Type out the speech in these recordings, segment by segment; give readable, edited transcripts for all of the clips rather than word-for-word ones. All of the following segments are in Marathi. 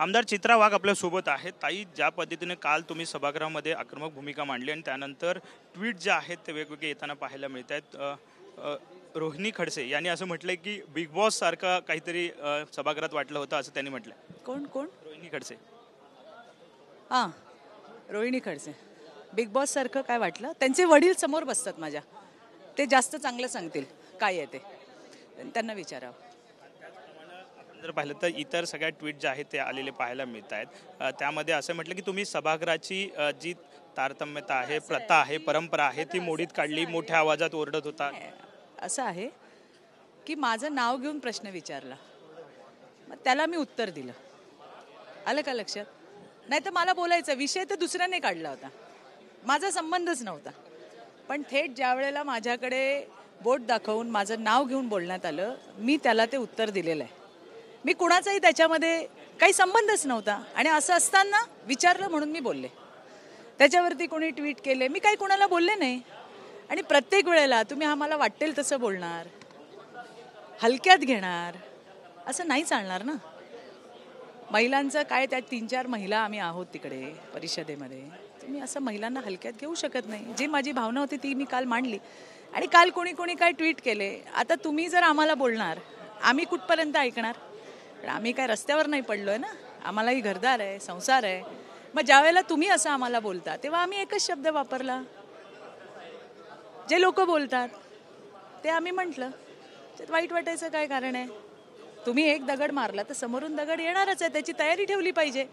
आमदार चित्रा वाघ आपल्यासोबत आहेत. ताई, ज्या पद्धतीने काल तुम्ही सभागृहामध्ये आक्रमक भूमिका मांडली आणि त्यानंतर ट्विट जे आहेत ते वेगवेगळे येताना पाहायला मिळत आहेत. रोहिणी खडसे यांनी असं म्हटलंय की बिग बॉस सारखं काहीतरी सभागृहात वाटलं होतं असं त्यांनी म्हटलंय. कोण कोण? रोहिणी खडसे. हां, रोहिणी खडसे. बिग बॉस सारखं काय वाटलं? त्यांचे वडील समोर बसतात माझ्या, ते जास्त चांगलं सांगतील काय आहे ते, त्यांना विचारावं. जर पाहिलं तर इतर सगळ्या ट्विट जे आहेत ते आलेले पाहायला मिळत आहेत. त्यामध्ये असं म्हटलं की तुम्ही सभागृहाची जी तारतम्यता आहे, प्रथा आहे, परंपरा आहे ती मोडीत काढली, मोठ्या आवाजात ओरडत होता. असं आहे की माझं नाव घेऊन प्रश्न विचारला, मग त्याला मी उत्तर दिलं. आलं का लक्षात? नाही तर मला बोलायचा विषय तर दुसऱ्याने काढला होता, माझा संबंधच नव्हता. पण थेट ज्या वेळेला माझ्याकडे बोट दाखवून माझं नाव घेऊन बोलण्यात आलं, मी त्याला ते उत्तर दिलेलं आहे. मी कुणाचाही त्याच्यामध्ये काही संबंधच नव्हता आणि असं असताना विचारलं म्हणून मी बोलले. त्याच्यावरती कोणी ट्विट केले, मी काही कुणाला बोलले नाही. आणि प्रत्येक वेळेला तुम्ही आम्हाला वाटेल तसं बोलणार, हलक्यात घेणार, असं नाही चालणार ना. महिलांचं काय, त्या 3-4 महिला आम्ही आहोत तिकडे परिषदेमध्ये, तुम्ही असं महिलांना हलक्यात घेऊ शकत नाही. जी माझी भावना होती ती मी काल मांडली. आणि काल कोणी कोणी काय ट्विट केले, आता तुम्ही जर आम्हाला बोलणार, आम्ही कुठपर्यंत ऐकणार? आम्ही काय रस्त्यावर नाही पडलोय ना, आम्हालाही घरदार आहे, संसार आहे. मग ज्या वेळेला तुम्ही असं आम्हाला बोलता तेव्हा आम्ही एकच शब्द वापरला, जे लोक बोलतात ते आम्ही म्हटलं. त्यात वाईट वाटायचं काय कारण आहे? तुम्ही एक दगड मारला तर समोरून दगड येणारच आहे, त्याची तयारी ठेवली पाहिजे.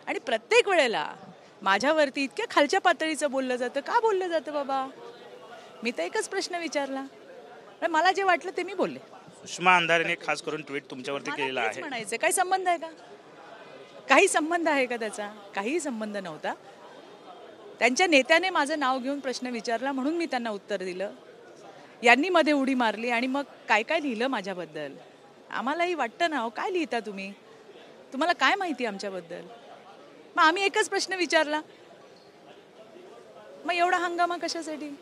आणि प्रत्येक वेळेला माझ्यावरती इतक्या खालच्या पातळीचं बोललं जातं. का बोललं जातं बाबा? मी तर एकच प्रश्न विचारला, मला जे वाटलं ते मी बोलले. सुषमा अंधारेने खास करून ट्विट तुमच्यावरती केलेला आहे. म्हणायचं काही संबंध आहे का? काही संबंध आहे का त्याचा? काही संबंध नव्हता. त्यांच्या नेत्याने माझं नाव घेऊन प्रश्न विचारला म्हणून मी त्यांना उत्तर दिलं. यांनी मध्ये उडी मारली आणि मग काय काय लिहिलं माझ्याबद्दल. आम्हालाही वाटतं ना, काय लिहिता तुम्ही? तुम्हाला काय माहिती आमच्याबद्दल? मग आम्ही एकच प्रश्न विचारला, मग एवढा हंगामा कशासाठी?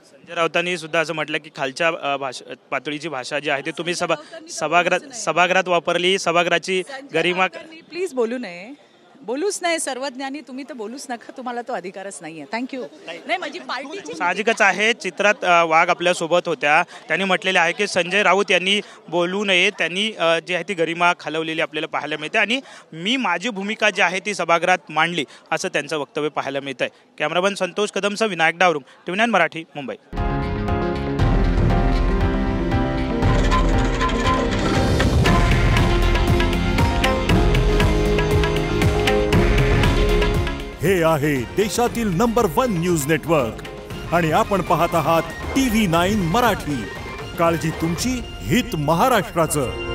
संजय राऊतांनी सुद्धा असं म्हटलं की खालच्या पातळीची भाषा जी आहे ती तुम्ही सभागृहात वापरली, सभागृहाची गरिमा. प्लीज बोलू नये, बोलूच नाही. सर्वज्ञानी तुम्ही तर बोलूच नका, तुम्हाला तो अधिकारच नाहीये. थँक्यू. नाही, माझी पार्टी साहजिकच आहे. चित्रात वाघ आपल्यासोबत होत्या, त्यांनी म्हटलेले आहे की संजय राऊत यांनी बोलू नये, त्यांनी जी आहे ती गरिमा खालवलेली आपल्याला पाहायला मिळते आणि मी माझी भूमिका जी आहे ती सभागृहात मांडली असं त्यांचं वक्तव्य पाहायला मिळत आहे. कॅमेरामन संतोष कदमसह विनायक डावरुंग, TV9 मराठी, मुंबई. हे आहे देशातील नंबर 1 न्यूज नेटवर्क आणि आपण पाहत आहात TV9 मराठी. काळजी तुमची, हित महाराष्ट्राचं.